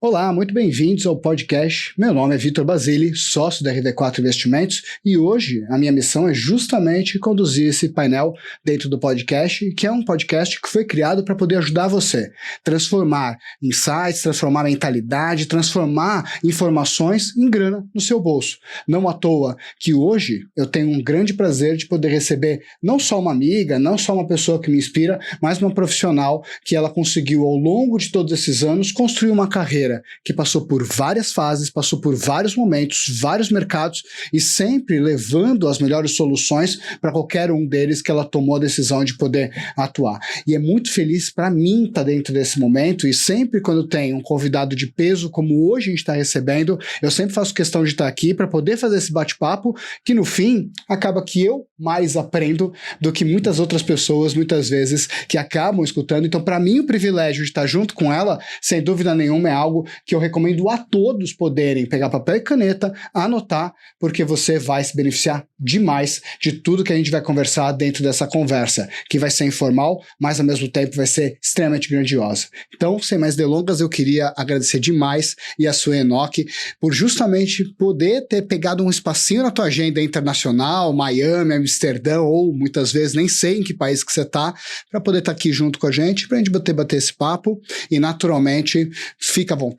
Olá, muito bem-vindos ao podcast. Meu nome é Vitor Basile, sócio da RV4 Investimentos, e hoje a minha missão é justamente conduzir esse painel dentro do podcast, que é um podcast que foi criado para poder ajudar você a transformar insights, transformar mentalidade, transformar informações em grana no seu bolso. Não à toa que hoje eu tenho um grande prazer de poder receber não só uma amiga, não só uma pessoa que me inspira, mas uma profissional que ela conseguiu ao longo de todos esses anos construir uma carreira que passou por várias fases, passou por vários momentos, vários mercados e sempre levando as melhores soluções para qualquer um deles que ela tomou a decisão de poder atuar. E é muito feliz para mim estar dentro desse momento e sempre quando tem um convidado de peso como hoje a gente está recebendo, eu sempre faço questão de estar aqui para poder fazer esse bate-papo que no fim acaba que eu mais aprendo do que muitas outras pessoas muitas vezes que acabam escutando. Então para mim o privilégio de estar junto com ela, sem dúvida nenhuma, é algo que eu recomendo a todos poderem pegar papel e caneta, anotar, porque você vai se beneficiar demais de tudo que a gente vai conversar dentro dessa conversa, que vai ser informal, mas ao mesmo tempo vai ser extremamente grandiosa. Então, sem mais delongas, eu queria agradecer demais Yasue Enoki por justamente poder ter pegado um espacinho na tua agenda internacional, Miami, Amsterdã, ou muitas vezes nem sei em que país que você está, para poder estar aqui junto com a gente, para a gente bater esse papo e naturalmente fica à vontade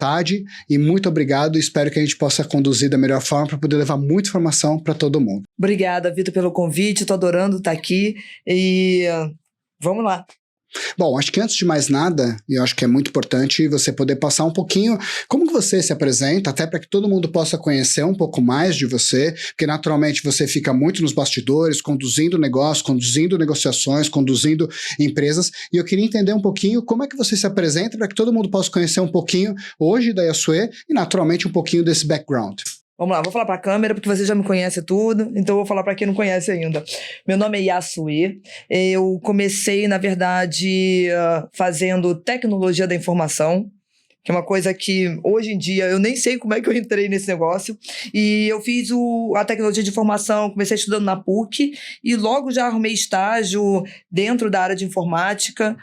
e muito obrigado. Espero que a gente possa conduzir da melhor forma para poder levar muita informação para todo mundo. Obrigada, Vitor, pelo convite. Estou adorando estar aqui e vamos lá. Bom, acho que antes de mais nada, eu acho que é muito importante você poder passar um pouquinho como que você se apresenta, até para que todo mundo possa conhecer um pouco mais de você, porque naturalmente você fica muito nos bastidores, conduzindo negócios, conduzindo negociações, conduzindo empresas, e eu queria entender um pouquinho como é que você se apresenta para que todo mundo possa conhecer um pouquinho hoje da Yasue e naturalmente um pouquinho desse background. Vamos lá, vou falar para a câmera, porque você já me conhece tudo, então eu vou falar para quem não conhece ainda. Meu nome é Yasue, eu comecei, na verdade, fazendo tecnologia da informação, que é uma coisa que, hoje em dia, eu nem sei como é que eu entrei nesse negócio, e eu fiz a tecnologia de informação, comecei estudando na PUC, e logo já arrumei estágio dentro da área de informática.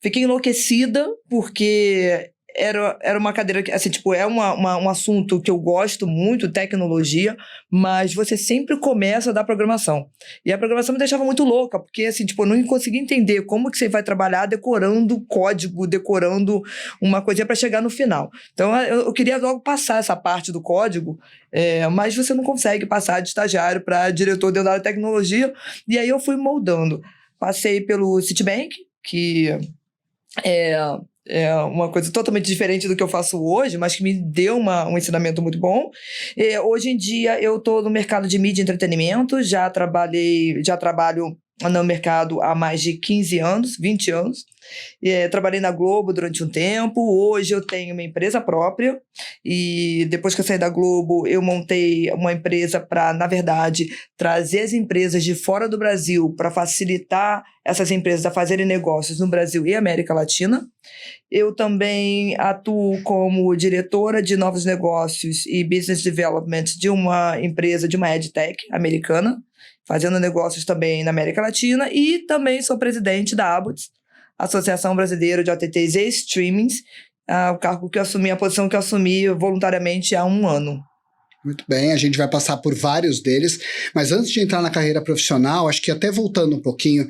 Fiquei enlouquecida, porque era uma cadeira que, assim, tipo, é um assunto que eu gosto muito, tecnologia, mas você sempre começa da programação. E a programação me deixava muito louca, porque, assim, tipo, eu não conseguia entender como que você vai trabalhar decorando código, decorando uma coisinha para chegar no final. Então, eu queria logo passar essa parte do código, mas você não consegue passar de estagiário para diretor dentro da área de tecnologia, e aí eu fui moldando. Passei pelo Citibank, que é uma coisa totalmente diferente do que eu faço hoje, mas que me deu um ensinamento muito bom. Hoje em dia eu estou no mercado de mídia e entretenimento, já trabalho no mercado há mais de 15 anos, 20 anos. Trabalhei na Globo durante um tempo, hoje eu tenho uma empresa própria e depois que eu saí da Globo eu montei uma empresa para, na verdade, trazer as empresas de fora do Brasil para facilitar essas empresas a fazerem negócios no Brasil e América Latina. Eu também atuo como diretora de novos negócios e business development de uma empresa, de uma EdTech americana, fazendo negócios também na América Latina, e também sou presidente da Abbott, Associação Brasileira de OTTs e Streamings, o cargo que eu assumi, a posição que eu assumi voluntariamente há 1 ano. Muito bem, a gente vai passar por vários deles, mas antes de entrar na carreira profissional, acho que até voltando um pouquinho,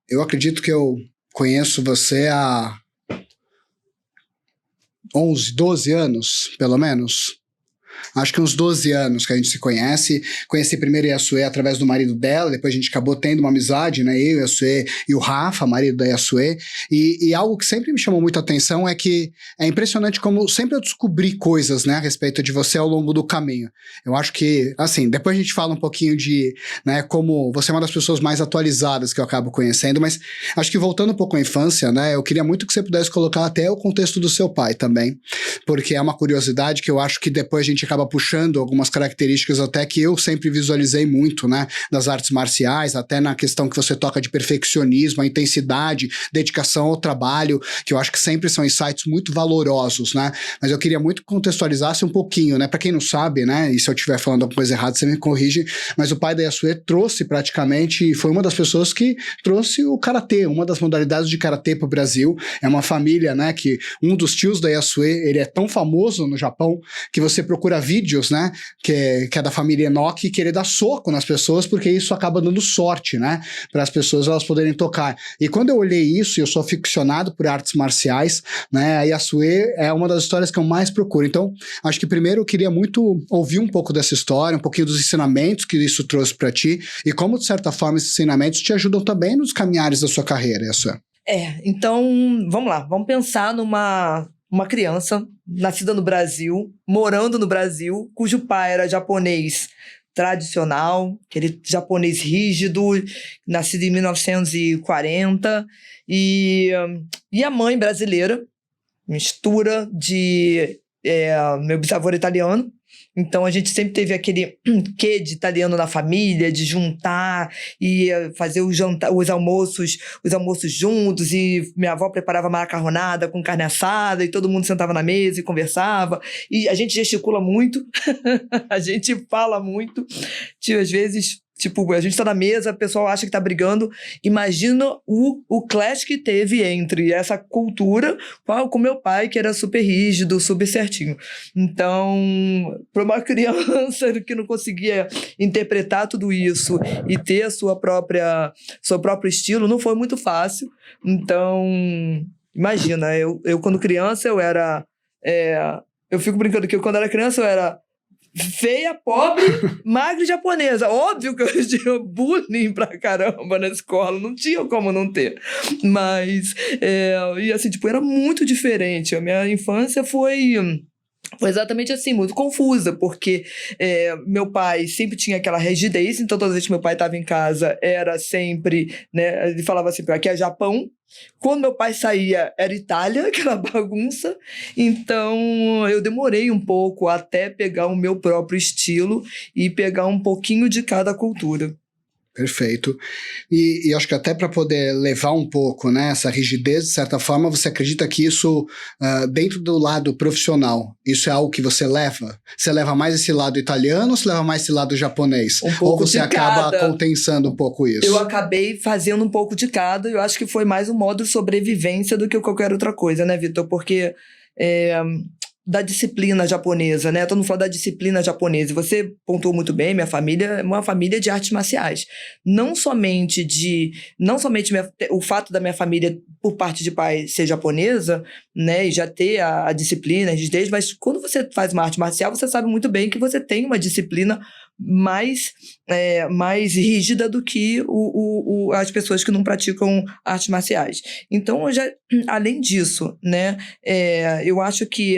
eu acredito que eu conheço você há 11, 12 anos, pelo menos. Acho que uns 12 anos que a gente se conhece. Conheci primeiro a Yasue através do marido dela, depois a gente acabou tendo uma amizade, né? Eu, Yasue e o Rafa, marido da Yasue. E algo que sempre me chamou muita atenção é que é impressionante como sempre eu descobri coisas, né, a respeito de você ao longo do caminho. Eu acho que, assim, depois a gente fala um pouquinho de, né, como você é uma das pessoas mais atualizadas que eu acabo conhecendo, mas acho que voltando um pouco à infância, né, eu queria muito que você pudesse colocar até o contexto do seu pai também, porque é uma curiosidade que eu acho que depois a gente acaba puxando algumas características até que eu sempre visualizei muito, né, das artes marciais, até na questão que você toca de perfeccionismo, a intensidade, dedicação ao trabalho, que eu acho que sempre são insights muito valorosos, né? Mas eu queria muito que contextualizasse um pouquinho, né? Para quem não sabe, né, e se eu estiver falando alguma coisa errada, você me corrige, mas o pai da Yasue trouxe praticamente, foi uma das pessoas que trouxe o karatê, uma das modalidades de karatê para o Brasil. É uma família, né, que um dos tios da Yasue, ele é tão famoso no Japão que você procura vídeos, né, que é da família Enoki, que ele dá soco nas pessoas, porque isso acaba dando sorte, né, para as pessoas elas poderem tocar. E quando eu olhei isso, e eu sou aficionado por artes marciais, né, a Yasue é uma das histórias que eu mais procuro. Então, acho que primeiro eu queria muito ouvir um pouco dessa história, um pouquinho dos ensinamentos que isso trouxe para ti, e como, de certa forma, esses ensinamentos te ajudam também nos caminhares da sua carreira, Yasue. Então, vamos lá. Vamos pensar uma criança nascida no Brasil, morando no Brasil, cujo pai era japonês tradicional, aquele japonês rígido, nascido em 1940, e a mãe brasileira, mistura de... meu bisavô era italiano, então a gente sempre teve aquele quê de italiano na família, de juntar e fazer os almoços juntos, e minha avó preparava macarronada com carne assada e todo mundo sentava na mesa e conversava, e a gente gesticula muito, a gente fala muito, às vezes... Tipo, a gente tá na mesa, o pessoal acha que tá brigando. Imagina o clash que teve entre essa cultura com meu pai, que era super rígido, super certinho. Então, para uma criança que não conseguia interpretar tudo isso e ter a seu próprio estilo, não foi muito fácil. Então, imagina, eu quando criança, eu fico brincando que quando era criança, eu era... feia, pobre, magra e japonesa. Óbvio que eu tinha bullying pra caramba na escola, não tinha como não ter. Mas, e assim, tipo, era muito diferente. A minha infância foi exatamente assim, muito confusa, porque meu pai sempre tinha aquela rigidez, então toda vez que meu pai estava em casa, era sempre, né, ele falava assim, aqui é Japão. Quando meu pai saía, era Itália, aquela bagunça. Então, eu demorei um pouco até pegar o meu próprio estilo e pegar um pouquinho de cada cultura. Perfeito. E acho que até para poder levar um pouco, né, essa rigidez, de certa forma, você acredita que isso, dentro do lado profissional, isso é algo que você leva? Você leva mais esse lado italiano ou você leva mais esse lado japonês? Um pouco ou você acaba cada. compensando um pouco isso? Eu acabei fazendo um pouco de cada, eu acho que foi mais um modo de sobrevivência do que qualquer outra coisa, né, Vitor? Porque... da disciplina japonesa, né? Todo mundo fala da disciplina japonesa. E você pontuou muito bem, minha família é uma família de artes marciais. Não somente o fato da minha família, por parte de pai, ser japonesa, né? E já ter a disciplina, a rigidez, mas quando você faz uma arte marcial, você sabe muito bem que você tem uma disciplina mais rígida do que as pessoas que não praticam artes marciais. Então, além disso, né, eu acho que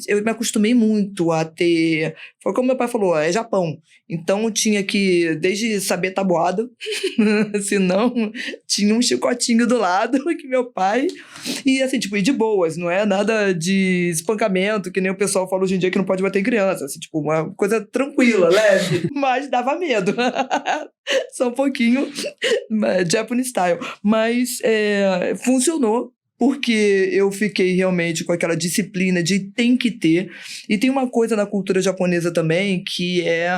eu me acostumei muito a ter... Foi como meu pai falou, é Japão. Então, eu tinha que, desde saber tabuada, se não, tinha um chicotinho do lado, que meu pai... E assim, tipo, e de boas, não é nada de espancamento, que nem o pessoal fala hoje em dia que não pode bater em criança. Assim, tipo, uma coisa tranquila, leve, mas dava medo. Só um pouquinho Japanese style. Mas funcionou, porque eu fiquei realmente com aquela disciplina de tem que ter. E tem uma coisa na cultura japonesa também, que é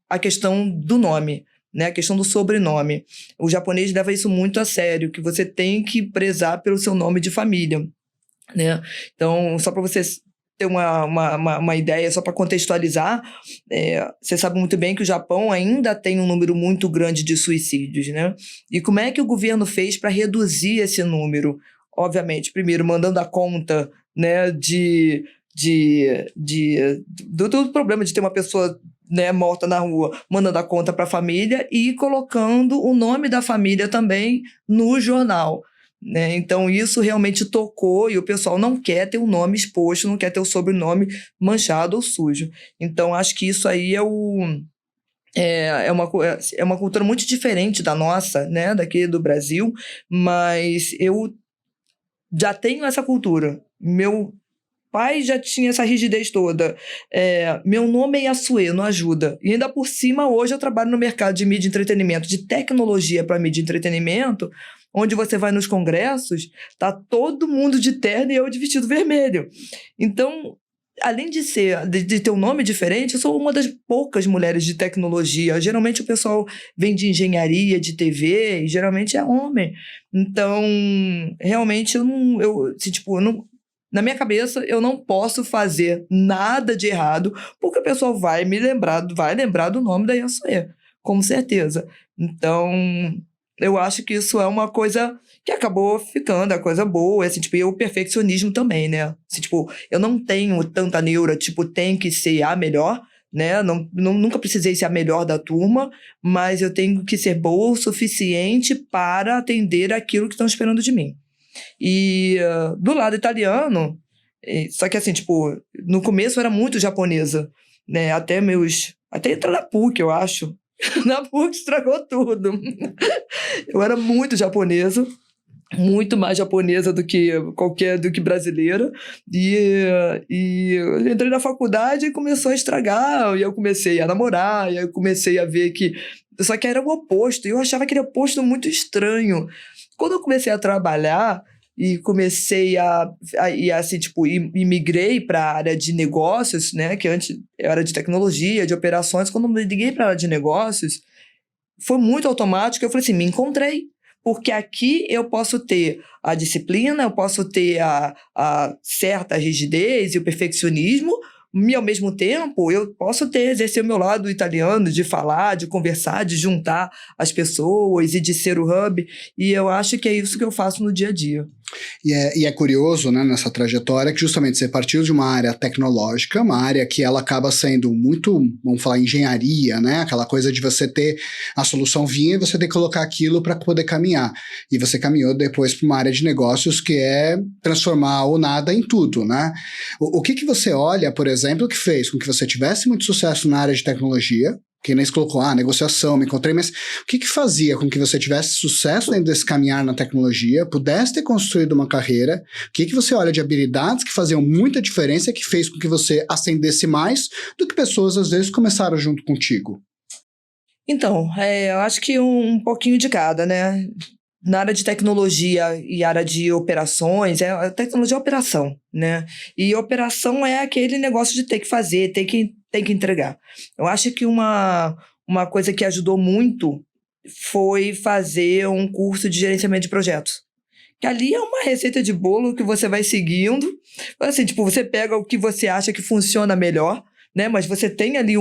a questão do nome, né? A questão do sobrenome. O japonês leva isso muito a sério, que você tem que prezar pelo seu nome de família, né? Então, só para vocês ter uma ideia, só para contextualizar, você sabe muito bem que o Japão ainda tem um número muito grande de suicídios, né? E como é que o governo fez para reduzir esse número? Obviamente, primeiro, mandando a conta, né, do problema de ter uma pessoa, né, morta na rua, mandando a conta para a família e colocando o nome da família também no jornal, né? Então, isso realmente tocou e o pessoal não quer ter o nome exposto, não quer ter o sobrenome manchado ou sujo. Então, acho que isso aí é uma cultura muito diferente da nossa, né, daqui do Brasil, mas eu já tenho essa cultura. Meu pai já tinha essa rigidez toda. Meu nome é Yassuê, não ajuda. E ainda por cima, hoje eu trabalho no mercado de mídia e entretenimento, de tecnologia para mídia e entretenimento, onde você vai nos congressos, tá todo mundo de terno e eu de vestido vermelho. Então, além de ter um nome diferente, eu sou uma das poucas mulheres de tecnologia. Geralmente o pessoal vem de engenharia, de TV, e geralmente é homem. Então, realmente, na minha cabeça, eu não posso fazer nada de errado, porque o pessoal vai lembrar do nome da Yassuê, com certeza. Então, eu acho que isso é uma coisa que acabou ficando, a coisa boa, assim, e o perfeccionismo também, né? Assim, eu não tenho tanta neura, tem que ser a melhor, né? Nunca precisei ser a melhor da turma, mas eu tenho que ser boa o suficiente para atender aquilo que estão esperando de mim. E do lado italiano, só que assim, no começo eu era muito japonesa, né? Até entrar na PUC, eu acho. Na PUC estragou tudo. Eu era muito japonesa, muito mais japonesa do que brasileira, e eu entrei na faculdade e começou a estragar, e eu comecei a namorar, e eu comecei a ver que... Só que era o oposto, e eu achava aquele oposto muito estranho. Quando eu comecei a trabalhar e comecei e migrei para a área de negócios, né, que antes eu era de tecnologia, de operações, quando eu migrei para a área de negócios, foi muito automático, eu falei assim, me encontrei. Porque aqui eu posso ter a disciplina, eu posso ter a certa rigidez e o perfeccionismo, e ao mesmo tempo eu posso exercer o meu lado italiano, de falar, de conversar, de juntar as pessoas e de ser o hub. E eu acho que é isso que eu faço no dia a dia. E é curioso, né, nessa trajetória, que justamente você partiu de uma área tecnológica, uma área que ela acaba sendo muito, vamos falar, engenharia, né, aquela coisa de você ter a solução vinha e você ter que colocar aquilo para poder caminhar. E você caminhou depois para uma área de negócios que é transformar o nada em tudo, né? O que você olha, por exemplo, que fez com que você tivesse muito sucesso na área de tecnologia, que nem se colocou, negociação, me encontrei, mas o que fazia com que você tivesse sucesso dentro desse caminhar na tecnologia, pudesse ter construído uma carreira? O que você olha de habilidades que faziam muita diferença, que fez com que você ascendesse mais do que pessoas, às vezes, começaram junto contigo? Então, eu acho que um pouquinho de cada, né? Na área de tecnologia e área de operações, a tecnologia é operação, né? E operação é aquele negócio de ter que fazer, tem que entregar. Eu acho que uma coisa que ajudou muito foi fazer um curso de gerenciamento de projetos. Que ali é uma receita de bolo que você vai seguindo. Assim, você pega o que você acha que funciona melhor, né? Mas você tem ali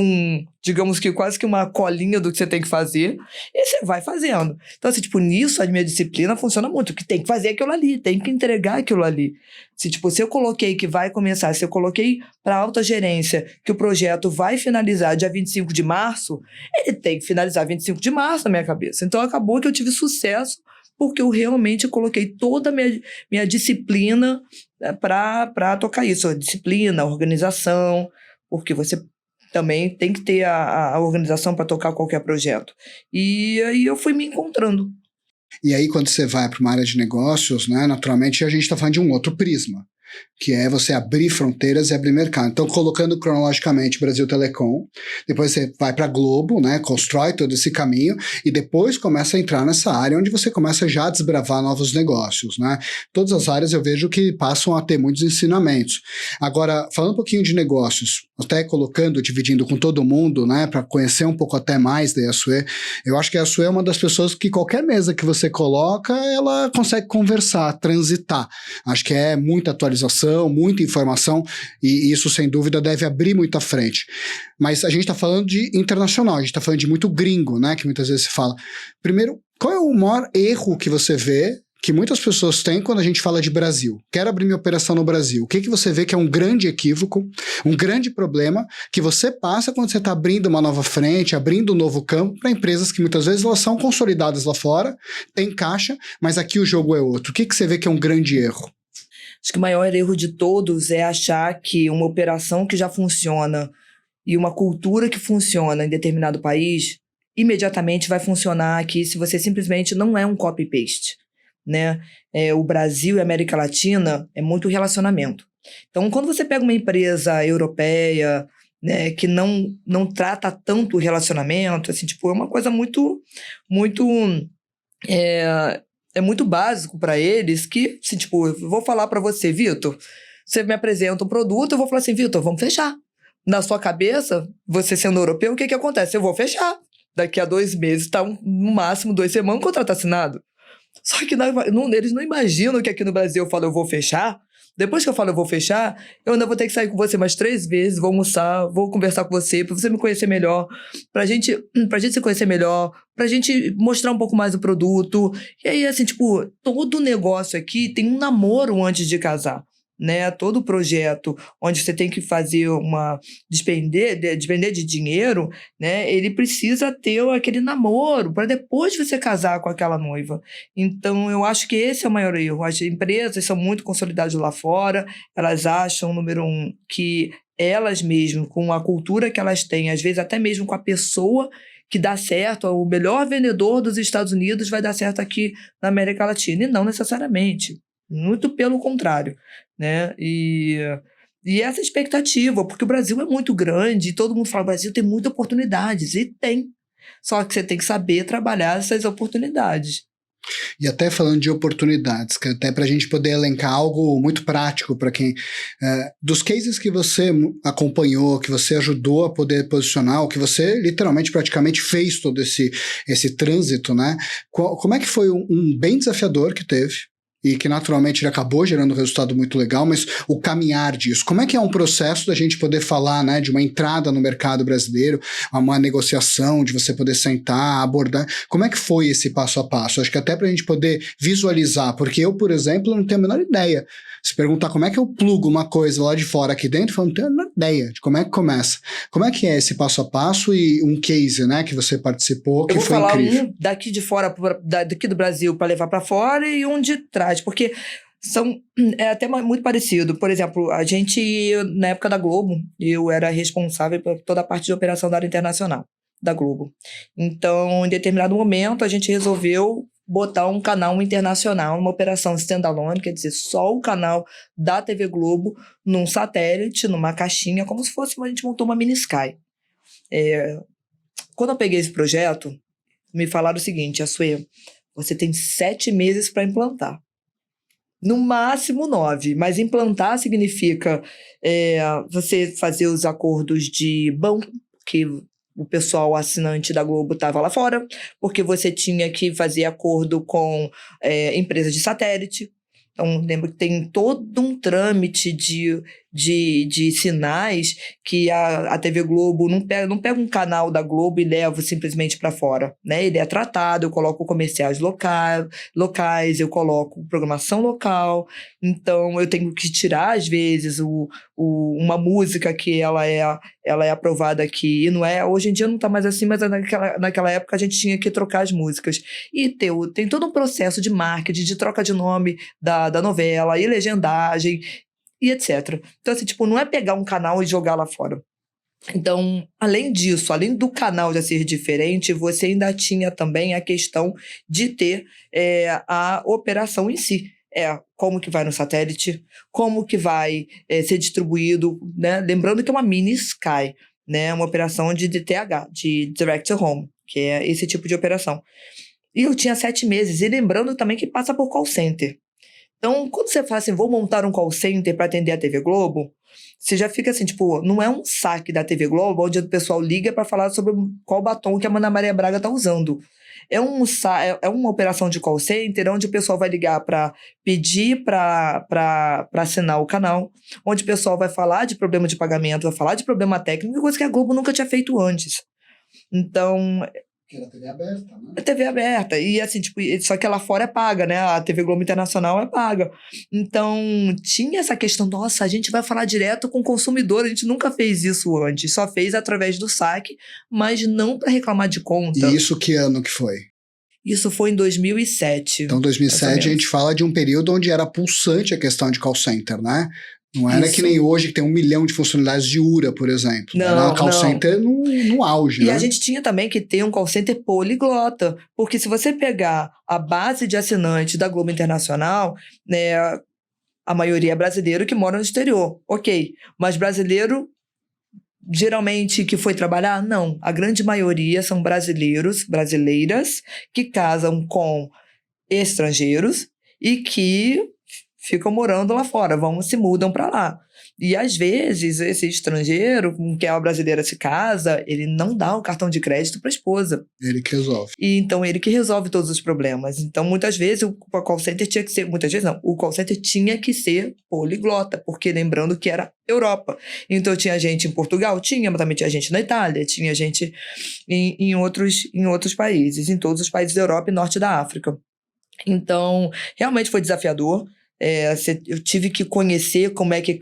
digamos que quase que uma colinha do que você tem que fazer, e você vai fazendo. Então, assim, nisso a minha disciplina funciona muito, que tem que fazer aquilo ali, tem que entregar aquilo ali. Se eu coloquei que vai começar, se eu coloquei para alta gerência que o projeto vai finalizar dia 25 de março, ele tem que finalizar 25 de março na minha cabeça. Então, acabou que eu tive sucesso, porque eu realmente coloquei toda a minha disciplina para tocar isso. A disciplina, a organização, porque você também tem que ter a organização para tocar qualquer projeto. E aí eu fui me encontrando. E aí, quando você vai para uma área de negócios, né, naturalmente a gente está falando de um outro prisma, que é você abrir fronteiras e abrir mercado. Então, colocando cronologicamente Brasil Telecom, depois você vai para a Globo, né, constrói todo esse caminho e depois começa a entrar nessa área onde você começa já a desbravar novos negócios, né? Todas as áreas eu vejo que passam a ter muitos ensinamentos. Agora, falando um pouquinho de negócios, até dividindo com todo mundo, né, para conhecer um pouco até mais da Yassuê, eu acho que a Yassuê é uma das pessoas que qualquer mesa que você coloca, ela consegue conversar, transitar. Acho que é muita atualização, muita informação, e isso, sem dúvida, deve abrir muita frente. Mas a gente está falando de internacional, a gente está falando de muito gringo, né, que muitas vezes se fala. Primeiro, qual é o maior erro que você vê que muitas pessoas têm quando a gente fala de Brasil? Quero abrir minha operação no Brasil. O que você vê que é um grande equívoco, um grande problema que você passa quando você está abrindo uma nova frente, abrindo um novo campo para empresas que muitas vezes elas são consolidadas lá fora, tem caixa, mas aqui o jogo é outro. O que você vê que é um grande erro? Acho que o maior erro de todos é achar que uma operação que já funciona e uma cultura que funciona em determinado país imediatamente vai funcionar aqui se você simplesmente não é um copy-paste, né? O Brasil e a América Latina é muito relacionamento. Então, quando você pega uma empresa europeia, né, que não trata tanto o relacionamento, assim, tipo, é uma coisa muito, muito, é muito básico para eles que, assim, tipo, eu vou falar para você, Vitor, você me apresenta um produto, eu vou falar assim, Vitor, vamos fechar. Na sua cabeça, você sendo europeu, o que acontece? Eu vou fechar. Daqui a 2 meses, tá no máximo 2 semanas, o contrato assinado. Só que eles não imaginam que aqui no Brasil eu falo, eu vou fechar. Depois que eu falo, eu vou fechar, eu ainda vou ter que sair com você mais 3 vezes, vou almoçar, vou conversar com você, pra você me conhecer melhor, pra gente se conhecer melhor, pra gente mostrar um pouco mais o produto. E aí, assim, tipo, todo negócio aqui tem um namoro antes de casar. Né, todo projeto onde você tem que fazer despender de dinheiro, né, ele precisa ter aquele namoro para depois você casar com aquela noiva. Então, eu acho que esse é o maior erro. As empresas são muito consolidadas lá fora, elas acham, número um, que elas mesmas, com a cultura que elas têm, às vezes até mesmo com a pessoa que dá certo, o melhor vendedor dos Estados Unidos vai dar certo aqui na América Latina, e não necessariamente. Muito pelo contrário, né? E essa expectativa, porque o Brasil é muito grande, e todo mundo fala, o Brasil tem muitas oportunidades, e tem. Só que você tem que saber trabalhar essas oportunidades. E até falando de oportunidades, que até para a gente poder elencar algo muito prático para quem... dos cases que você acompanhou, que você ajudou a poder posicionar, ou que você literalmente praticamente fez todo esse trânsito, né? Como é que foi um bem desafiador que teve? E que naturalmente ele acabou gerando um resultado muito legal, mas o caminhar disso, como é que é um processo da gente poder falar, né, de uma entrada no mercado brasileiro, uma negociação, de você poder sentar, abordar, como é que foi esse passo a passo? Acho que até para a gente poder visualizar, porque eu, por exemplo, não tenho a menor ideia. Se perguntar como é que eu plugo uma coisa lá de fora aqui dentro, eu não tenho a menor ideia de como é que começa. Como é que é esse passo a passo e um case, né, que você participou, que foi incrível? Eu vou falar um daqui de fora, daqui do Brasil para levar para fora e um de trás, porque é até muito parecido. Por exemplo, a gente, na época da Globo, eu era responsável por toda a parte de operação da área internacional da Globo. Então, em determinado momento, a gente resolveu botar um canal internacional, uma operação standalone, quer dizer, só o canal da TV Globo num satélite, numa caixinha, como se fosse, a gente montou uma mini Sky. Quando eu peguei esse projeto, me falaram o seguinte, Assuê, você tem 7 meses para implantar. No máximo 9, mas implantar significa você fazer os acordos de banco, que o pessoal assinante da Globo estava lá fora, porque você tinha que fazer acordo com empresas de satélite. Então, lembro que tem todo um trâmite de sinais que a TV Globo não pega um canal da Globo e leva simplesmente para fora, né? Ele é tratado, eu coloco comerciais locais, eu coloco programação local, então eu tenho que tirar, às vezes, uma música que ela é aprovada aqui, e não é, hoje em dia não está mais assim, mas naquela época a gente tinha que trocar as músicas. E tem todo um processo de marketing, de troca de nome da novela, e legendagem, e etc. Então, assim, tipo, não é pegar um canal e jogar lá fora. Então, além disso, além do canal já ser diferente, você ainda tinha também a questão de ter a operação em si. Como que vai no satélite, como que vai ser distribuído, né? Lembrando que é uma mini Sky, né? Uma operação de DTH, de Direct to Home, que é esse tipo de operação. E eu tinha 7 meses, e lembrando também que passa por call center. Então, quando você fala assim, vou montar um call center para atender a TV Globo, você já fica assim, tipo, não é um saque da TV Globo onde o pessoal liga para falar sobre qual batom que a Ana Maria Braga tá usando. É uma operação de call center onde o pessoal vai ligar para pedir para assinar o canal, onde o pessoal vai falar de problema de pagamento, vai falar de problema técnico, coisa que a Globo nunca tinha feito antes. Então... Que era TV aberta, né? É TV aberta. E assim, tipo, só que lá fora é paga, né? A TV Globo Internacional é paga. Então, tinha essa questão, nossa, a gente vai falar direto com o consumidor, a gente nunca fez isso antes, só fez através do saque, mas não para reclamar de conta. E isso que ano que foi? Isso foi em 2007. Então, 2007 a gente fala de um período onde era pulsante a questão de call center, né? Não era que nem hoje, que tem 1 milhão de funcionalidades de URA, por exemplo. Não, era um call center no auge, E né? a gente tinha também que ter um call center poliglota, porque se você pegar a base de assinantes da Globo Internacional, né, A maioria é brasileiro que mora no exterior. Ok, mas brasileiro, geralmente, que foi trabalhar? Não. A grande maioria são brasileiros, brasileiras, que casam com estrangeiros e que ficam morando lá fora, se mudam para lá. E, às vezes, esse estrangeiro com quem a brasileira se casa, ele não dá o cartão de crédito para a esposa. Ele que resolve. E, então, ele que resolve todos os problemas. Então, muitas vezes, o call center tinha que ser... Muitas vezes, não. O call center tinha que ser poliglota, porque lembrando que era Europa. Então, tinha gente em Portugal? Tinha, mas também tinha gente na Itália, tinha gente em outros países, em todos os países da Europa e norte da África. Então, realmente foi desafiador. Eu tive que conhecer como é que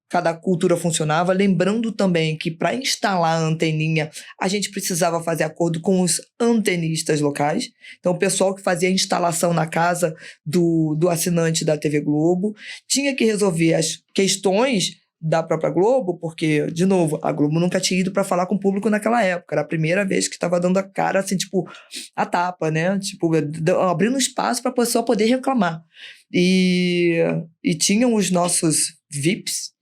cada cultura funcionava, lembrando também que para instalar a anteninha, a gente precisava fazer acordo com os antenistas locais. Então, o pessoal que fazia a instalação na casa do assinante da TV Globo tinha que resolver as questões da própria Globo, porque, de novo, a Globo nunca tinha ido para falar com o público naquela época. Era a primeira vez que estava dando a cara, assim, tipo, a tapa, né? Tipo, abrindo espaço para a pessoa poder reclamar. E tinham os nossos VIPs,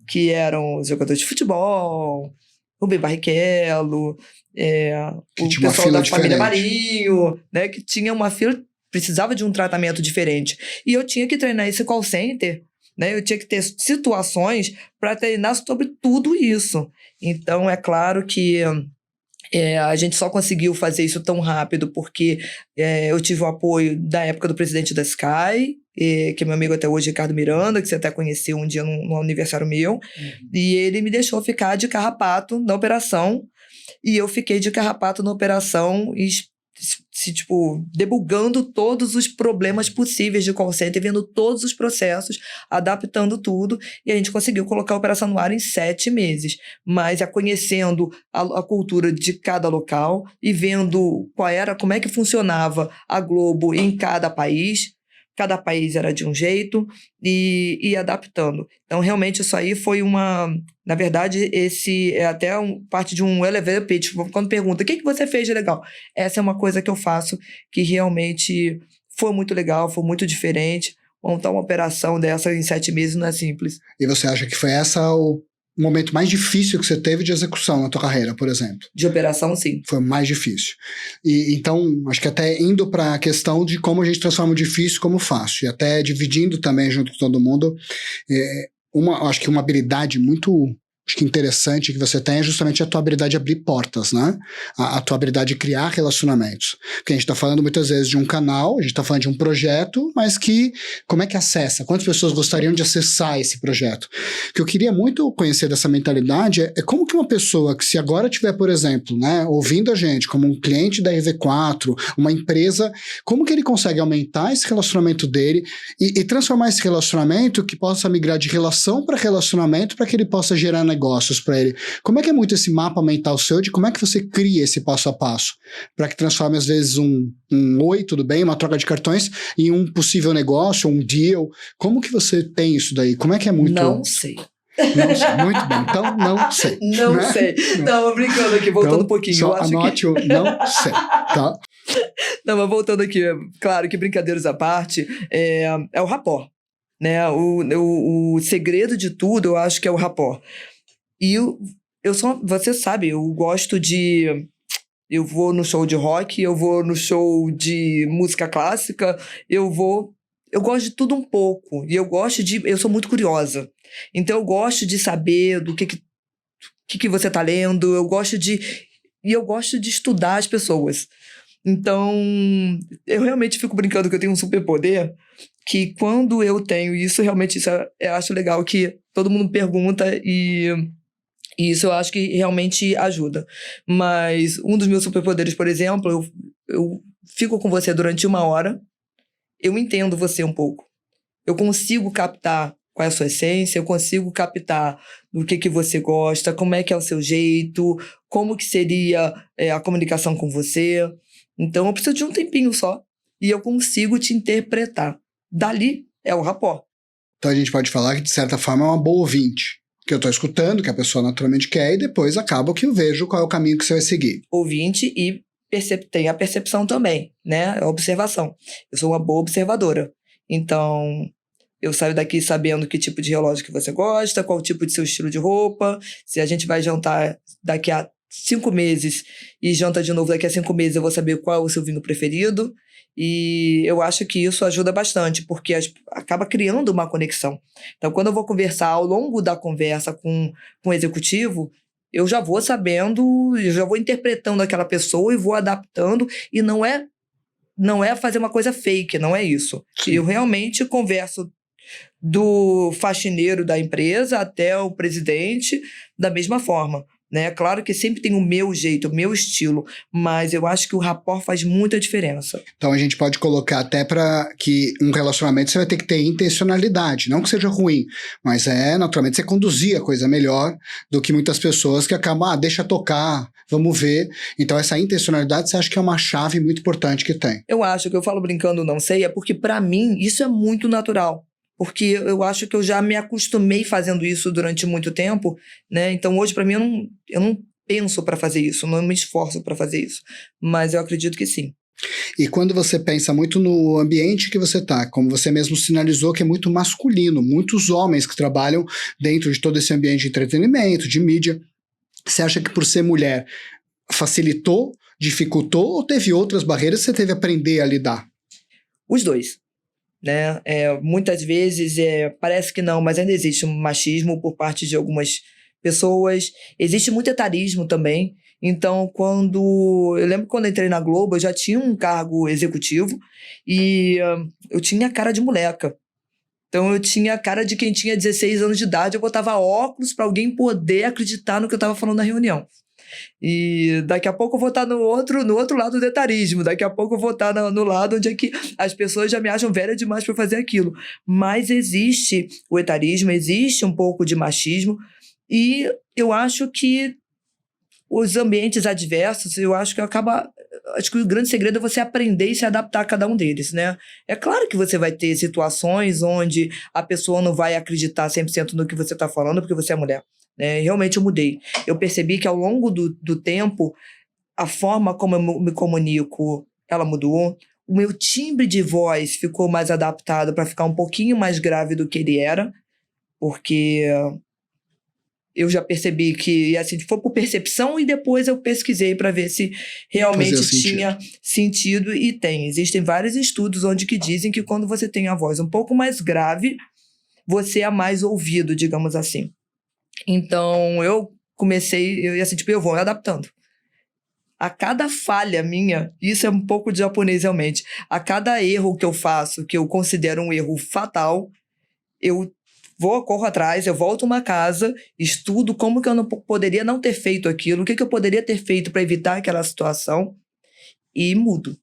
que eram os jogadores de futebol, Rubem Barrichello, o pessoal da família Marinho, né? Que tinha uma fila, precisava de um tratamento diferente. E eu tinha que treinar esse call center, né? Eu tinha que ter situações para treinar sobre tudo isso. Então, é claro que a gente só conseguiu fazer isso tão rápido porque eu tive o apoio da época do presidente da Sky, que é meu amigo até hoje, Ricardo Miranda, que você até conheceu um dia no aniversário meu. E ele me deixou ficar de carrapato na operação, e eu fiquei de carrapato na operação debugando todos os problemas possíveis de call center, vendo todos os processos, adaptando tudo, e a gente conseguiu colocar a operação no ar em 7 meses. Mas conhecendo a cultura de cada local e vendo como é que funcionava a Globo em cada país. Cada país era de um jeito e adaptando. Então, realmente, isso aí foi Na verdade, esse é até parte de um elevator pitch. Quando pergunta, o que você fez de legal? Essa é uma coisa que eu faço que realmente foi muito legal, foi muito diferente. Montar uma operação dessa em 7 meses não é simples. E você acha que foi o momento mais difícil que você teve de execução na tua carreira, por exemplo? De operação, sim. Foi o mais difícil. E então, acho que até indo para a questão de como a gente transforma o difícil como fácil, e até dividindo também junto com todo mundo, acho que uma habilidade muito interessante que você tem é justamente a tua habilidade de abrir portas, né? A tua habilidade de criar relacionamentos. Porque a gente está falando muitas vezes de um canal, a gente está falando de um projeto, mas como é que acessa? Quantas pessoas gostariam de acessar esse projeto? O que eu queria muito conhecer dessa mentalidade é como que uma pessoa que se agora tiver, por exemplo, né, ouvindo a gente como um cliente da RV4, uma empresa, como que ele consegue aumentar esse relacionamento dele e transformar esse relacionamento que possa migrar de relação para relacionamento para que ele possa gerar negócios para ele. Como é que é muito esse mapa mental seu de como é que você cria esse passo a passo para que transforme às vezes um oi, tudo bem, uma troca de cartões em um possível negócio, um deal? Como que você tem isso daí? Como é que é muito... Não sei. Não sei, muito bem. Então, não sei. Não, né? Sei. Não, brincando aqui, voltando então, um pouquinho. Só anote o não sei, tá? Não, mas voltando aqui, claro que brincadeiras à parte, é o rapport, né? O segredo de tudo, eu acho que é o rapport. E você sabe, eu gosto de... Eu vou no show de rock, eu vou no show de música clássica, eu gosto de tudo um pouco. E eu sou muito curiosa. Então, eu gosto de saber do que você tá lendo, eu gosto de estudar as pessoas. Então, eu realmente fico brincando que eu tenho um superpoder, que quando eu tenho isso, realmente eu acho legal que todo mundo pergunta e isso eu acho que realmente ajuda. Mas um dos meus superpoderes, por exemplo, eu fico com você durante 1 hora, eu entendo você um pouco. Eu consigo captar qual é a sua essência, eu consigo captar do que você gosta, como é que é o seu jeito, como que seria a comunicação com você. Então, eu preciso de um tempinho só e eu consigo te interpretar. Dali é o rapport. Então, a gente pode falar que, de certa forma, é uma boa ouvinte. Que eu estou escutando, que a pessoa naturalmente quer, e depois acaba que eu vejo qual é o caminho que você vai seguir. Ouvinte e tem a percepção também, né? A observação. Eu sou uma boa observadora. Então, Eu saio daqui sabendo que tipo de relógio que você gosta, qual o tipo de seu estilo de roupa, se a gente vai jantar daqui a 5 meses e janta de novo daqui a 5 meses, eu vou saber qual é o seu vinho preferido. E eu acho que isso ajuda bastante, porque acaba criando uma conexão. Então, quando eu vou conversar ao longo da conversa com o executivo, eu já vou sabendo, eu já vou interpretando aquela pessoa e vou adaptando, e não é fazer uma coisa fake, não é isso. Sim. Eu realmente converso do faxineiro da empresa até o presidente da mesma forma, né? Claro que sempre tem o meu jeito, o meu estilo, mas eu acho que o rapport faz muita diferença. Então a gente pode colocar até para que um relacionamento você vai ter que ter intencionalidade, não que seja ruim, mas naturalmente você conduzir a coisa melhor do que muitas pessoas que acabam, deixa tocar, vamos ver. Então essa intencionalidade você acha que é uma chave muito importante que tem? Eu acho que eu falo brincando, não sei, é porque para mim isso é muito natural. Porque eu acho que eu já me acostumei fazendo isso durante muito tempo, né? Então hoje para mim eu não penso para fazer isso, não me esforço para fazer isso, mas eu acredito que sim. E quando você pensa muito no ambiente que você está, como você mesmo sinalizou que é muito masculino, muitos homens que trabalham dentro de todo esse ambiente de entretenimento, de mídia, você acha que por ser mulher facilitou, dificultou ou teve outras barreiras que você teve que aprender a lidar? Os dois. Né? Muitas vezes parece que não, mas ainda existe um machismo por parte de algumas pessoas. Existe muito etarismo também. Então, eu lembro que quando eu entrei na Globo, eu já tinha um cargo executivo e eu tinha cara de moleca. Então, eu tinha a cara de quem tinha 16 anos de idade, eu botava óculos para alguém poder acreditar no que eu estava falando na reunião. E daqui a pouco eu vou estar no outro lado do etarismo, daqui a pouco eu vou estar no lado onde é que as pessoas já me acham velha demais para fazer aquilo. Mas existe o etarismo, existe um pouco de machismo, e eu acho que os ambientes adversos, acho que o grande segredo é você aprender e se adaptar a cada um deles, né? É claro que você vai ter situações onde a pessoa não vai acreditar 100% no que você está falando porque você é mulher. Realmente eu mudei. Eu percebi que ao longo do tempo, a forma como eu me comunico, ela mudou. O meu timbre de voz ficou mais adaptado para ficar um pouquinho mais grave do que ele era, porque eu já percebi que, assim, foi por percepção e depois eu pesquisei para ver se realmente tinha sentido, e tem. Existem vários estudos onde que dizem que quando você tem a voz um pouco mais grave, você é mais ouvido, digamos assim. Então, eu vou me adaptando. A cada falha minha, isso é um pouco de japonês realmente, a cada erro que eu faço, que eu considero um erro fatal, eu corro atrás, eu volto uma casa, estudo como que eu não poderia não ter feito aquilo, o que eu poderia ter feito para evitar aquela situação, e mudo.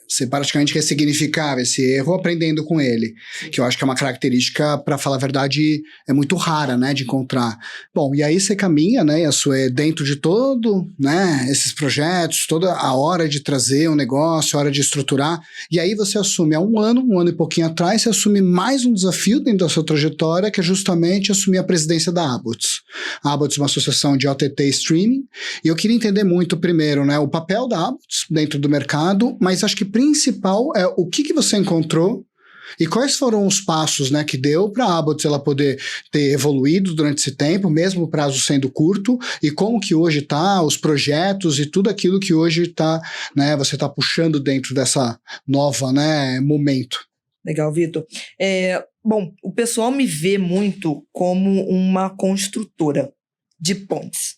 Você praticamente ressignificava esse erro aprendendo com ele, que eu acho que é uma característica, para falar a verdade, é muito rara, né, de encontrar. Bom, e aí você caminha, né, dentro de todo, né, esses projetos, toda a hora de trazer um negócio, a hora de estruturar, e aí você assume há um ano e pouquinho atrás, você assume mais um desafio dentro da sua trajetória, que é justamente assumir a presidência da Aboitiz. A Aboitiz é uma associação de OTT streaming, e eu queria entender muito primeiro, né, o papel da Aboitiz dentro do mercado, mas acho que principal é o que você encontrou e quais foram os passos, né, que deu para a Aboitiz ela poder ter evoluído durante esse tempo, mesmo o prazo sendo curto, e como que hoje está, os projetos e tudo aquilo que hoje está, né, você está puxando dentro dessa nova, né, momento. Legal, Vitor. Bom, o pessoal me vê muito como uma construtora de pontes,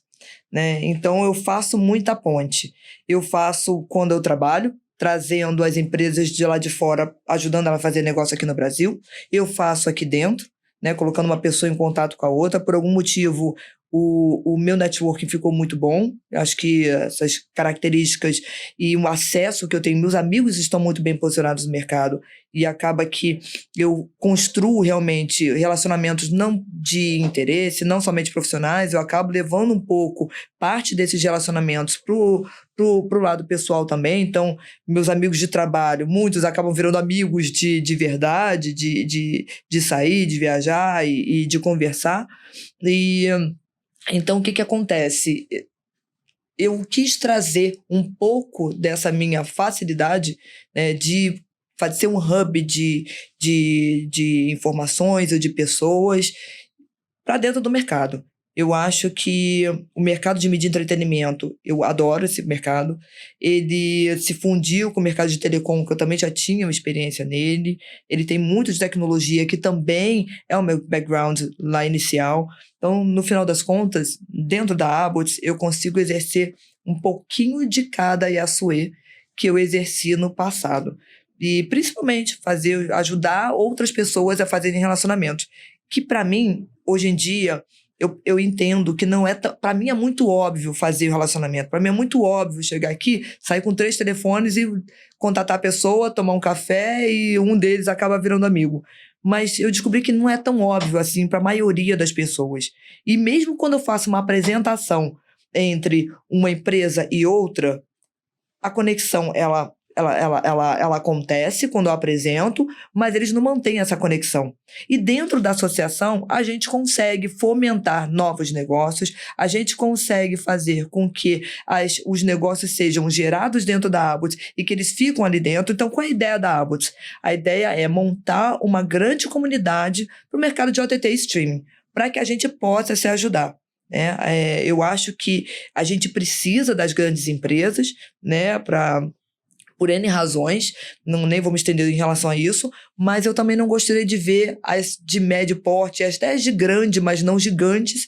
né? Então, eu faço muita ponte. Eu faço quando eu trabalho, trazendo as empresas de lá de fora, ajudando ela a fazer negócio aqui no Brasil. Eu faço aqui dentro, né, colocando uma pessoa em contato com a outra. Por algum motivo, o meu networking ficou muito bom. Acho que essas características e o acesso que eu tenho, meus amigos estão muito bem posicionados no mercado, e acaba que eu construo realmente relacionamentos não de interesse, não somente profissionais, eu acabo levando um pouco parte desses relacionamentos pro lado pessoal também. Então, meus amigos de trabalho, muitos acabam virando amigos de verdade, de sair, de viajar e de conversar. Então, o que acontece? Eu quis trazer um pouco dessa minha facilidade, né, de ser um hub de informações ou de pessoas para dentro do mercado. Eu acho que o mercado de mídia e entretenimento, eu adoro esse mercado. Ele se fundiu com o mercado de telecom, que eu também já tinha uma experiência nele. Ele tem muito de tecnologia, que também é o meu background lá inicial. Então, no final das contas, dentro da Abbott, eu consigo exercer um pouquinho de cada Yassuê que eu exerci no passado. E, principalmente, ajudar outras pessoas a fazerem relacionamentos. Que, para mim, hoje em dia... Eu entendo que não é... Para mim é muito óbvio fazer o relacionamento. Para mim é muito óbvio chegar aqui, sair com 3 telefones e contatar a pessoa, tomar um café e um deles acaba virando amigo. Mas eu descobri que não é tão óbvio assim para a maioria das pessoas. E mesmo quando eu faço uma apresentação entre uma empresa e outra, a conexão, ela acontece quando eu apresento, mas eles não mantêm essa conexão. E dentro da associação, a gente consegue fomentar novos negócios, a gente consegue fazer com que os negócios sejam gerados dentro da Abbott e que eles ficam ali dentro. Então, qual é a ideia da Abbott? A ideia é montar uma grande comunidade para o mercado de OTT streaming, para que a gente possa se ajudar. Eu acho que a gente precisa das grandes empresas, né, por N razões, nem vou me estender em relação a isso, mas eu também não gostaria de ver as de médio porte, até as de grande, mas não gigantes,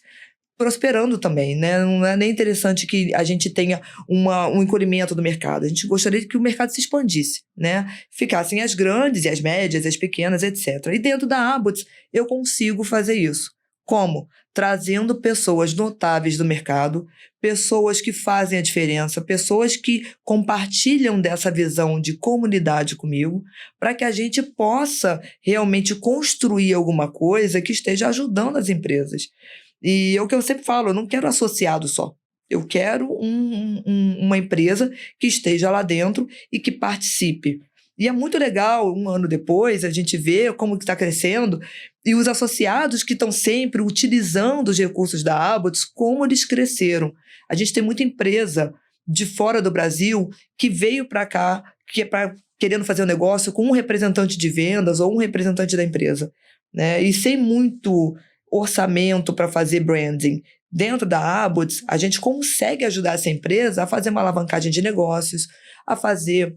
prosperando também, né? Não é nem interessante que a gente tenha um encolhimento do mercado. A gente gostaria que o mercado se expandisse, né? Ficassem as grandes e as médias, as pequenas, etc. E dentro da Abbott, eu consigo fazer isso. Como? Trazendo pessoas notáveis do mercado, pessoas que fazem a diferença, pessoas que compartilham dessa visão de comunidade comigo, para que a gente possa realmente construir alguma coisa que esteja ajudando as empresas. E é o que eu sempre falo, eu não quero associado só. Eu quero uma empresa que esteja lá dentro e que participe. E é muito legal, 1 ano depois, a gente vê como que está crescendo e os associados que estão sempre utilizando os recursos da Abbott, como eles cresceram. A gente tem muita empresa de fora do Brasil que veio para cá querendo fazer um negócio com um representante de vendas ou um representante da empresa, né? E sem muito orçamento para fazer branding. Dentro da Abbott, a gente consegue ajudar essa empresa a fazer uma alavancagem de negócios, a fazer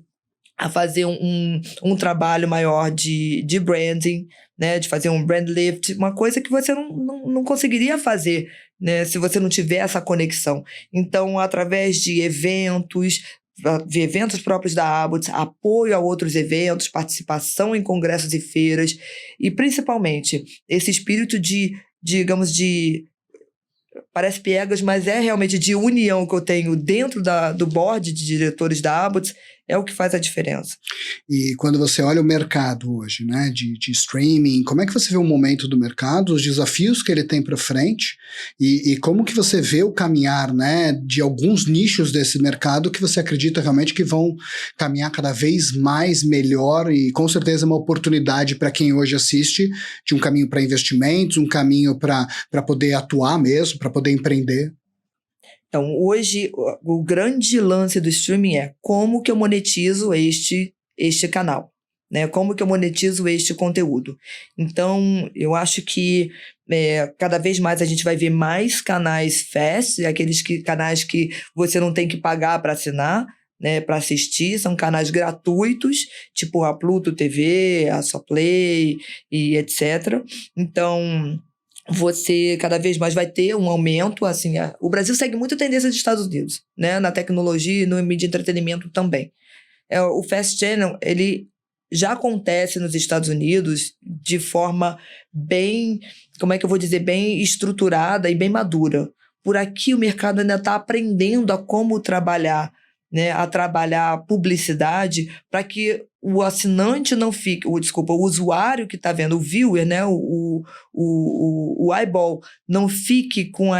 um trabalho maior de branding, né, de fazer um brand lift, uma coisa que você não conseguiria fazer, né, se você não tiver essa conexão. Então, através de eventos próprios da Abbott, apoio a outros eventos, participação em congressos e feiras, e principalmente esse espírito parece piegas, mas é realmente de união que eu tenho dentro do board de diretores da Abbott, é o que faz a diferença. E quando você olha o mercado hoje, né, de streaming, como é que você vê o momento do mercado, os desafios que ele tem para frente e como que você vê o caminhar, né, de alguns nichos desse mercado que você acredita realmente que vão caminhar cada vez mais melhor e com certeza uma oportunidade para quem hoje assiste de um caminho para investimentos, um caminho para poder atuar mesmo, para poder empreender? Então, hoje, o grande lance do streaming é como que eu monetizo este canal, né? Como que eu monetizo este conteúdo. Então, eu acho que cada vez mais a gente vai ver mais canais FAST, canais que você não tem que pagar para assinar, né, para assistir, são canais gratuitos, tipo a Pluto TV, a SoPlay e etc. Então, você cada vez mais vai ter um aumento, assim, o Brasil segue muito a tendência dos Estados Unidos, né, na tecnologia e no mídia de entretenimento também. O Fast Channel, ele já acontece nos Estados Unidos de forma bem, bem estruturada e bem madura. Por aqui o mercado ainda está aprendendo a como trabalhar, né, a trabalhar publicidade para que o assinante não fique, o usuário que está vendo, o viewer, né, o eyeball, não fique com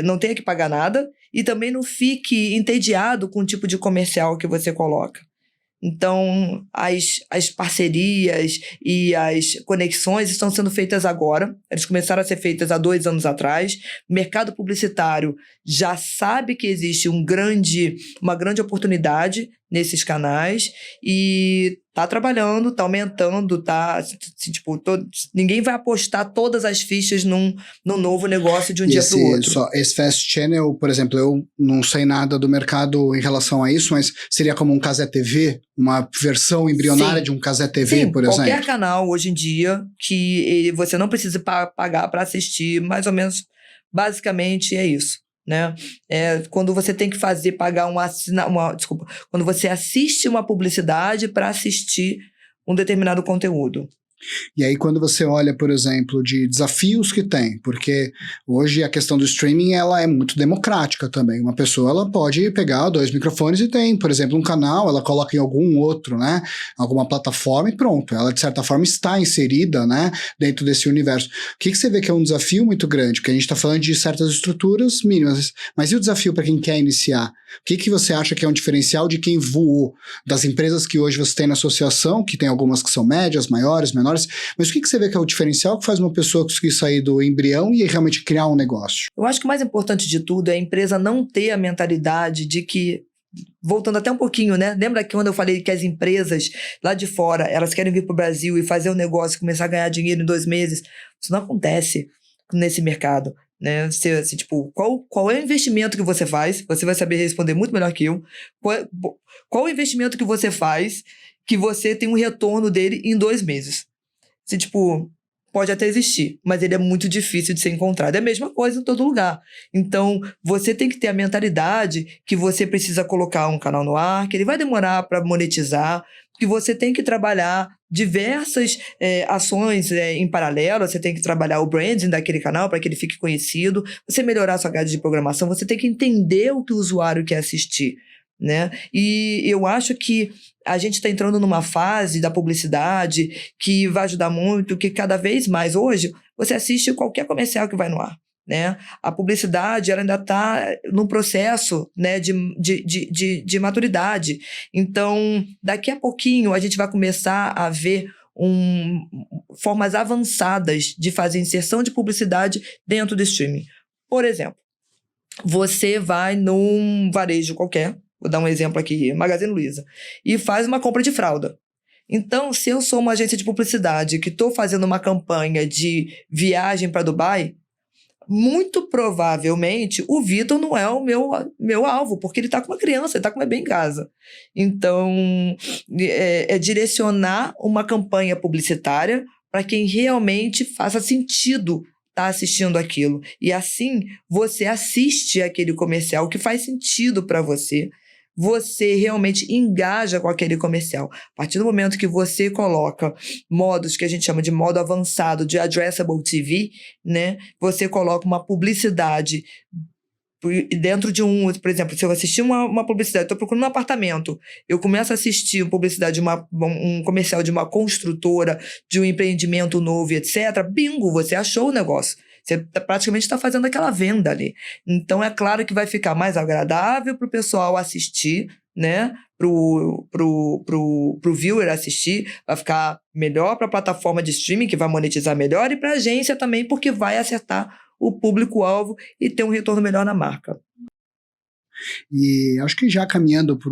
não tenha que pagar nada e também não fique entediado com o tipo de comercial que você coloca. Então, as parcerias e as conexões estão sendo feitas agora. Elas começaram a ser feitas há 2 anos atrás. O mercado publicitário já sabe que existe uma grande oportunidade nesses canais e tá trabalhando, tá aumentando, tipo, ninguém vai apostar todas as fichas num novo negócio de um dia para o outro. Esse Fast Channel, por exemplo, eu não sei nada do mercado em relação a isso, mas seria como um Cazé TV, uma versão embrionária de um Cazé TV, por exemplo? Qualquer canal hoje em dia que você não precisa pagar para assistir, mais ou menos, basicamente é isso. Né? Quando você tem que pagar quando você assiste uma publicidade para assistir um determinado conteúdo. E aí quando você olha, por exemplo, de desafios que tem, porque hoje a questão do streaming ela é muito democrática também. Uma pessoa ela pode pegar 2 microfones e tem, por exemplo, um canal, ela coloca em algum outro, né, alguma plataforma e pronto. Ela de certa forma está inserida, né, dentro desse universo. O que você vê que é um desafio muito grande? Porque a gente está falando de certas estruturas mínimas, mas e o desafio para quem quer iniciar? O que você acha que é um diferencial de quem voou? Das empresas que hoje você tem na associação, que tem algumas que são médias, maiores, menores, mas o que você vê que é o diferencial que faz uma pessoa conseguir sair do embrião e realmente criar um negócio? Eu acho que o mais importante de tudo é a empresa não ter a mentalidade de que, voltando até um pouquinho, né? Lembra que quando eu falei que as empresas lá de fora, elas querem vir para o Brasil e fazer um negócio e começar a ganhar dinheiro em 2 meses? Isso não acontece nesse mercado. Né? Assim, tipo, qual é o investimento que você faz? Você vai saber responder muito melhor que eu. Qual o investimento que você faz que você tem um retorno dele em 2 meses? Assim, tipo, pode até existir, mas ele é muito difícil de ser encontrado. É a mesma coisa em todo lugar. Então, você tem que ter a mentalidade que você precisa colocar um canal no ar, que ele vai demorar para monetizar, que você tem que trabalhar diversas ações em paralelo, você tem que trabalhar o branding daquele canal para que ele fique conhecido, você melhorar a sua grade de programação, você tem que entender o que o usuário quer assistir, né? E eu acho que a gente está entrando numa fase da publicidade que vai ajudar muito, que cada vez mais hoje você assiste qualquer comercial que vai no ar. Né? A publicidade ela ainda está num processo, né, de maturidade. Então, daqui a pouquinho, a gente vai começar a ver formas avançadas de fazer inserção de publicidade dentro do streaming. Por exemplo, você vai num varejo qualquer, vou dar um exemplo aqui, Magazine Luiza, e faz uma compra de fralda. Então, se eu sou uma agência de publicidade que estou fazendo uma campanha de viagem para Dubai, muito provavelmente o Vitor não é o meu alvo, porque ele está com uma criança, ele está com uma bebê em casa. Então, é direcionar uma campanha publicitária para quem realmente faça sentido estar assistindo aquilo. E assim, você assiste aquele comercial que faz sentido para você. Você realmente engaja com aquele comercial. A partir do momento que você coloca modos que a gente chama de modo avançado de addressable TV, né? Você coloca uma publicidade dentro de por exemplo, se eu assistir uma publicidade, estou procurando um apartamento, eu começo a assistir uma publicidade, um comercial de uma construtora, de um empreendimento novo, etc. Bingo, você achou o negócio. Você praticamente está fazendo aquela venda ali. Então, é claro que vai ficar mais agradável para o pessoal assistir, né? Pro viewer assistir, vai ficar melhor para a plataforma de streaming, que vai monetizar melhor, e para a agência também, porque vai acertar o público-alvo e ter um retorno melhor na marca. E acho que já caminhando para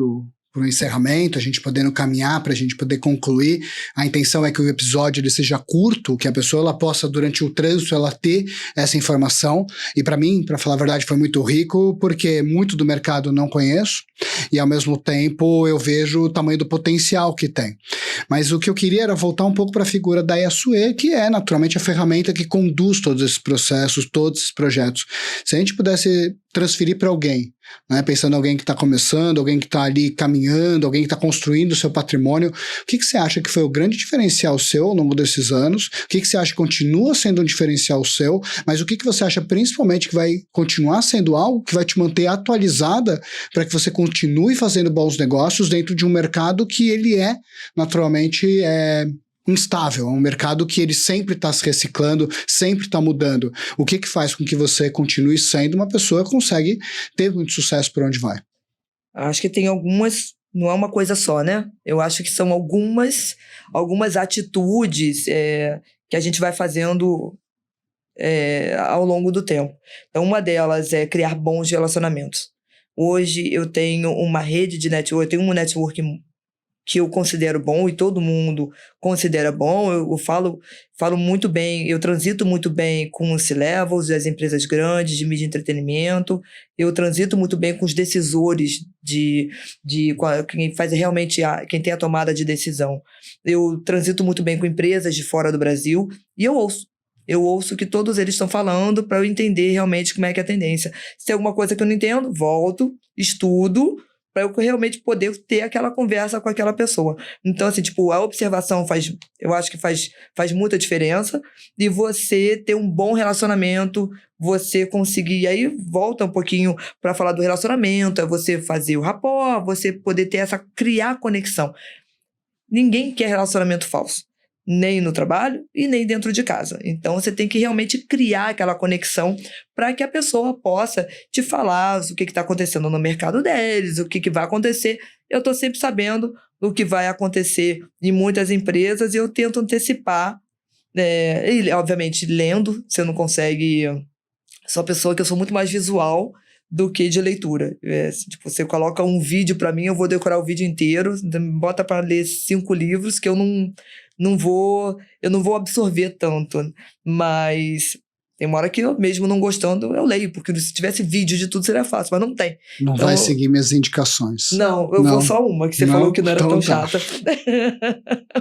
o encerramento, a gente podendo caminhar para a gente poder concluir, a intenção é que o episódio ele seja curto, que a pessoa ela possa, durante o trânsito, ela ter essa informação, e para mim, para falar a verdade, foi muito rico, porque muito do mercado não conheço, e ao mesmo tempo eu vejo o tamanho do potencial que tem. Mas o que eu queria era voltar um pouco para a figura da Yasue, que é naturalmente a ferramenta que conduz todos esses processos, todos esses projetos. Se a gente pudesse transferir para alguém, né, pensando em alguém que está começando, alguém que está ali caminhando, alguém que está construindo o seu patrimônio, o que você acha que foi o grande diferencial seu ao longo desses anos? O que você acha que continua sendo um diferencial seu? Mas o que você acha principalmente que vai continuar sendo algo que vai te manter atualizada para que você continue fazendo bons negócios dentro de um mercado que ele é naturalmente instável, é um mercado que ele sempre está se reciclando, sempre está mudando. O que faz com que você continue sendo uma pessoa que consegue ter muito sucesso por onde vai? Acho que tem algumas, não é uma coisa só, né? Eu acho que são algumas atitudes que a gente vai fazendo ao longo do tempo. Então, uma delas é criar bons relacionamentos. Hoje eu tenho uma rede de network, eu tenho um network que eu considero bom e todo mundo considera bom. Eu falo muito bem, eu transito muito bem com os C-levels, as empresas grandes de mídia e entretenimento. Eu transito muito bem com os decisores quem faz realmente quem tem a tomada de decisão. Eu transito muito bem com empresas de fora do Brasil e eu ouço o que todos eles estão falando para eu entender realmente como é que é a tendência. Se tem alguma coisa que eu não entendo, volto, estudo, para eu realmente poder ter aquela conversa com aquela pessoa. Então, assim, tipo, a observação eu acho que faz muita diferença, e você ter um bom relacionamento, você conseguir, aí volta um pouquinho para falar do relacionamento, é você fazer o rapport, você poder criar conexão. Ninguém quer relacionamento falso, nem no trabalho e nem dentro de casa. Então, você tem que realmente criar aquela conexão para que a pessoa possa te falar o que está acontecendo no mercado deles, o que vai acontecer. Eu estou sempre sabendo o que vai acontecer em muitas empresas e eu tento antecipar, e, obviamente, lendo. Você não consegue... Sou uma pessoa que eu sou muito mais visual do que de leitura. Tipo, você coloca um vídeo para mim, eu vou decorar o vídeo inteiro, bota para ler 5 livros que eu não vou absorver tanto, mas tem uma hora que eu, mesmo não gostando, eu leio, porque se tivesse vídeo de tudo seria fácil, mas não tem. Não então, vai seguir minhas indicações. Não, eu vou só uma, que você falou que não era tão chata.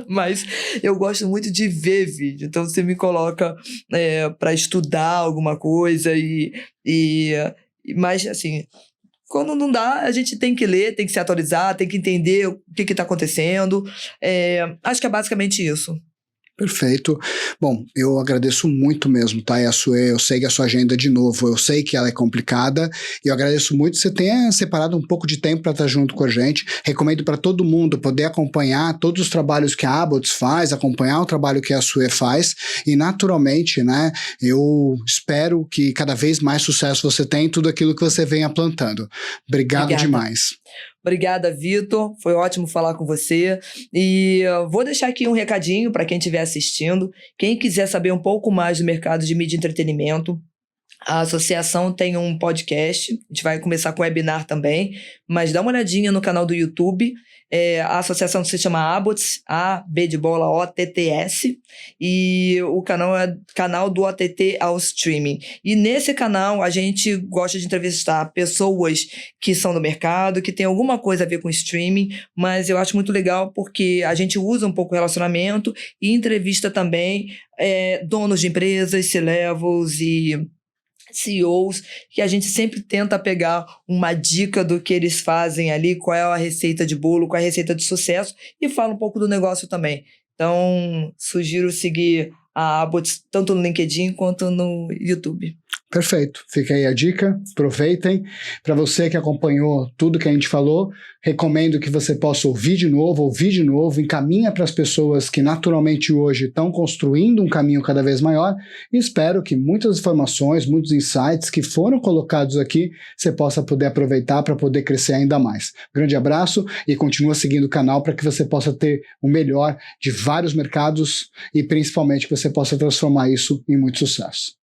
Mas eu gosto muito de ver vídeo, então você me coloca para estudar alguma coisa mas assim... Quando não dá, a gente tem que ler, tem que se atualizar, tem que entender o que está acontecendo. Acho que é basicamente isso. Perfeito. Bom, eu agradeço muito mesmo, tá, Yassuê? Eu sei que a sua agenda, de novo, eu sei que ela é complicada, e eu agradeço muito que você tenha separado um pouco de tempo para estar junto com a gente. Recomendo para todo mundo poder acompanhar todos os trabalhos que a Abots faz, acompanhar o trabalho que a Yassuê faz, e naturalmente, né, eu espero que cada vez mais sucesso você tenha em tudo aquilo que você venha plantando. Obrigado demais. Obrigada, Vitor. Foi ótimo falar com você. E vou deixar aqui um recadinho para quem estiver assistindo. Quem quiser saber um pouco mais do mercado de mídia e entretenimento, a associação tem um podcast. A gente vai começar com webinar também, mas dá uma olhadinha no canal do YouTube. A associação se chama Abots, A-B de bola, O-T-T-S, e o canal é canal do OTT ao streaming. E nesse canal a gente gosta de entrevistar pessoas que são do mercado, que tem alguma coisa a ver com streaming, mas eu acho muito legal porque a gente usa um pouco o relacionamento e entrevista também donos de empresas, C-levels e CEOs, que a gente sempre tenta pegar uma dica do que eles fazem ali, qual é a receita de bolo, qual é a receita de sucesso, e fala um pouco do negócio também. Então, sugiro seguir a Abots tanto no LinkedIn quanto no YouTube. Perfeito. Fica aí a dica, aproveitem. Para você que acompanhou tudo que a gente falou, recomendo que você possa ouvir de novo, encaminha para as pessoas que naturalmente hoje estão construindo um caminho cada vez maior, e espero que muitas informações, muitos insights que foram colocados aqui, você possa poder aproveitar para poder crescer ainda mais. Grande abraço e continua seguindo o canal para que você possa ter o melhor de vários mercados e principalmente que você possa transformar isso em muito sucesso.